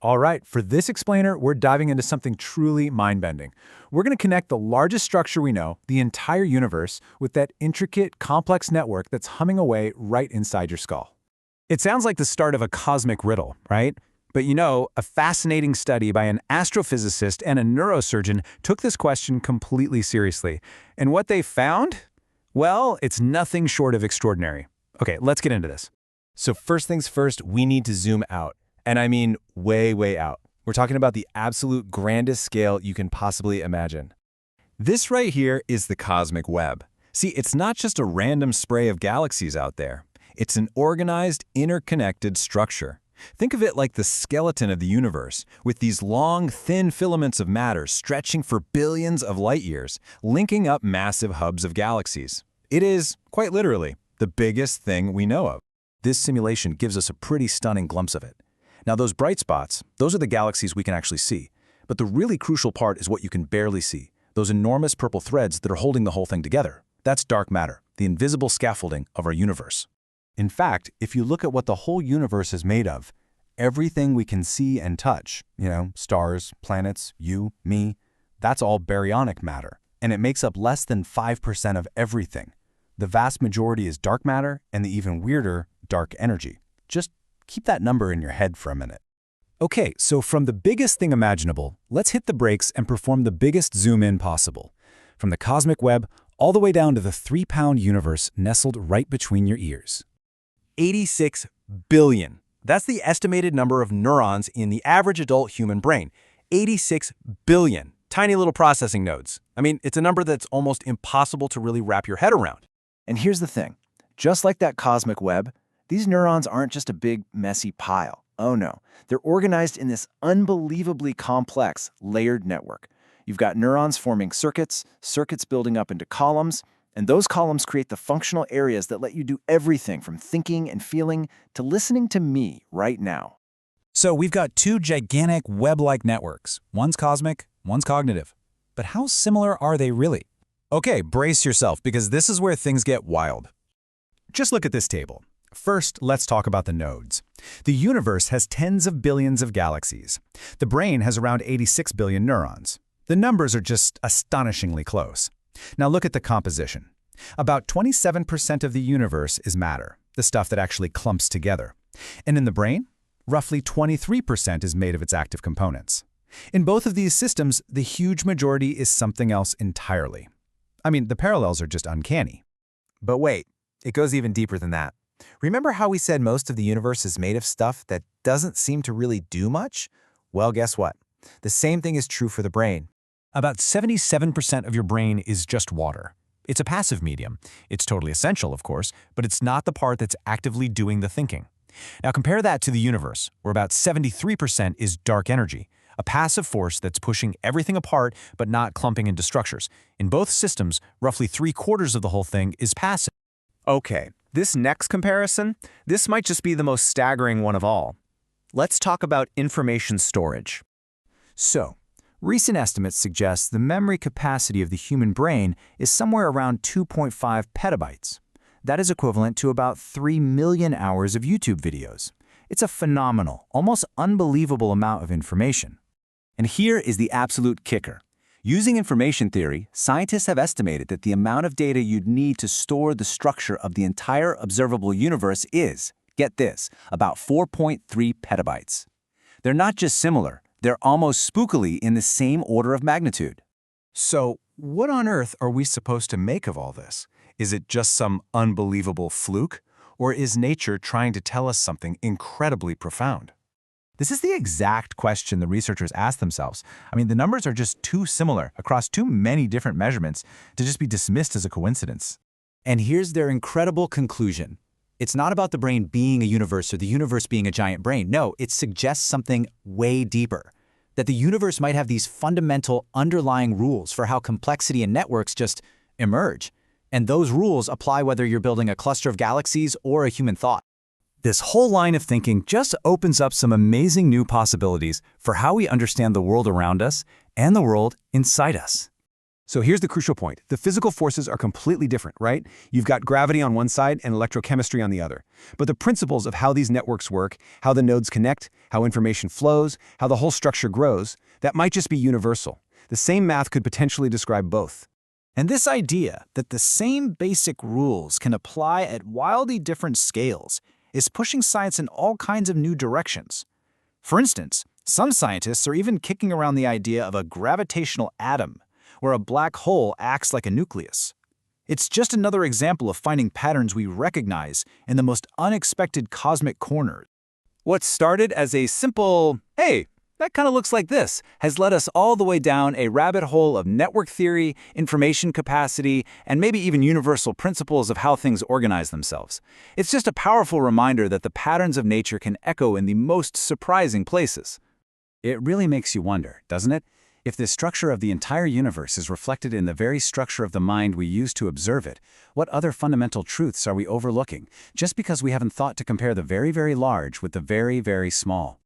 All right, for this explainer, we're diving into something truly mind-bending. We're going to connect the largest structure we know, the entire universe, with that intricate, complex network that's humming away right inside your skull. It sounds like the start of a cosmic riddle, right? But you know, a fascinating study by an astrophysicist and a neurosurgeon took this question completely seriously. And what they found? Well, it's nothing short of extraordinary. Okay, let's get into this. So first things first, we need to zoom out. And I mean way, way out. We're talking about the absolute grandest scale you can possibly imagine. This right here is the cosmic web. See, it's not just a random spray of galaxies out there. It's an organized, interconnected structure. Think of it like the skeleton of the universe, with these long, thin filaments of matter stretching for billions of light years, linking up massive hubs of galaxies. It is, quite literally, the biggest thing we know of. This simulation gives us a pretty stunning glimpse of it. Now, those bright spots, those are the galaxies we can actually see. But the really crucial part is what you can barely see, those enormous purple threads that are holding the whole thing together. That's dark matter, the invisible scaffolding of our universe. In fact, if you look at what the whole universe is made of, everything we can see and touch, stars, planets, you, me, that's all baryonic matter, and it makes up less than 5% of everything. The vast majority is dark matter, and the even weirder, dark energy. Just keep that number in your head for a minute. Okay, so from the biggest thing imaginable, let's hit the brakes and perform the biggest zoom-in possible. From the cosmic web all the way down to the 3-pound universe nestled right between your ears. 86 billion. That's the estimated number of neurons in the average adult human brain. 86 billion. Tiny little processing nodes. I mean, it's a number that's almost impossible to really wrap your head around. And here's the thing. Just like that cosmic web, these neurons aren't just a big, messy pile. Oh no, they're organized in this unbelievably complex, layered network. You've got neurons forming circuits, circuits building up into columns, and those columns create the functional areas that let you do everything from thinking and feeling to listening to me right now. So we've got two gigantic web-like networks. One's cosmic, one's cognitive. But how similar are they really? Okay, brace yourself, because this is where things get wild. Just look at this table. First, let's talk about the nodes. The universe has tens of billions of galaxies. The brain has around 86 billion neurons. The numbers are just astonishingly close. Now look at the composition. About 27% of the universe is matter, the stuff that actually clumps together. And in the brain, roughly 23% is made of its active components. In both of these systems, the huge majority is something else entirely. I mean, the parallels are just uncanny. But wait, it goes even deeper than that. Remember how we said most of the universe is made of stuff that doesn't seem to really do much? Well, guess what? The same thing is true for the brain. About 77% of your brain is just water. It's a passive medium. It's totally essential, of course, but it's not the part that's actively doing the thinking. Now compare that to the universe, where about 73% is dark energy, a passive force that's pushing everything apart but not clumping into structures. In both systems, roughly 3/4 of the whole thing is passive. Okay, this next comparison, this might just be the most staggering one of all. Let's talk about information storage. So, recent estimates suggest the memory capacity of the human brain is somewhere around 2.5 petabytes. That is equivalent to about 3 million hours of YouTube videos. It's a phenomenal, almost unbelievable amount of information. And here is the absolute kicker. Using information theory, scientists have estimated that the amount of data you'd need to store the structure of the entire observable universe is, get this, about 4.3 petabytes. They're not just similar, they're almost spookily in the same order of magnitude. So, what on earth are we supposed to make of all this? Is it just some unbelievable fluke? Or is nature trying to tell us something incredibly profound? This is the exact question the researchers asked themselves. I mean, the numbers are just too similar across too many different measurements to just be dismissed as a coincidence. And here's their incredible conclusion. It's not about the brain being a universe or the universe being a giant brain. No, it suggests something way deeper. That the universe might have these fundamental underlying rules for how complexity and networks just emerge. And those rules apply whether you're building a cluster of galaxies or a human thought. This whole line of thinking just opens up some amazing new possibilities for how we understand the world around us and the world inside us. So here's the crucial point. The physical forces are completely different, right? You've got gravity on one side and electrochemistry on the other. But the principles of how these networks work, how the nodes connect, how information flows, how the whole structure grows, that might just be universal. The same math could potentially describe both. And this idea that the same basic rules can apply at wildly different scales is pushing science in all kinds of new directions. For instance, some scientists are even kicking around the idea of a gravitational atom, where a black hole acts like a nucleus. It's just another example of finding patterns we recognize in the most unexpected cosmic corners. What started as a simple, hey, that kind of looks like this, has led us all the way down a rabbit hole of network theory, information capacity, and maybe even universal principles of how things organize themselves. It's just a powerful reminder that the patterns of nature can echo in the most surprising places. It really makes you wonder, doesn't it? If the structure of the entire universe is reflected in the very structure of the mind we use to observe it, what other fundamental truths are we overlooking just because we haven't thought to compare the very, very large with the very, very small?